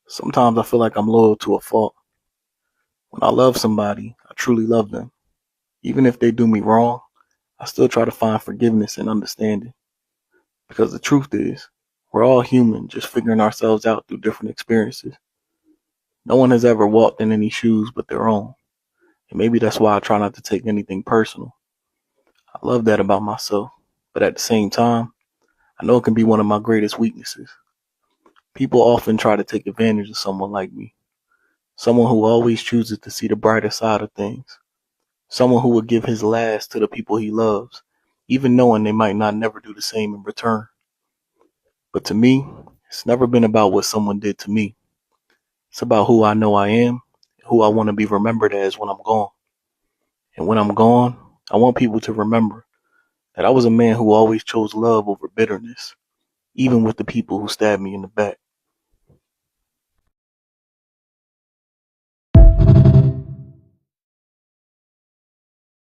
Sometimes I feel like I'm loyal to a fault. When I love somebody, I truly love them. Even if they do me wrong, I still try to find forgiveness and understanding. Because the truth is, we're all human, just figuring ourselves out through different experiences. No one has ever walked in any shoes but their own. And maybe that's why I try not to take anything personal. I love that about myself. But at the same time, I know it can be one of my greatest weaknesses. People often try to take advantage of someone like me. Someone who always chooses to see the brighter side of things. Someone who would give his last to the people he loves, even knowing they might not never do the same in return. But to me, it's never been about what someone did to me. It's about who I know I am, who I want to be remembered as when I'm gone. And when I'm gone, I want people to remember that I was a man who always chose love over bitterness, even with the people who stabbed me in the back.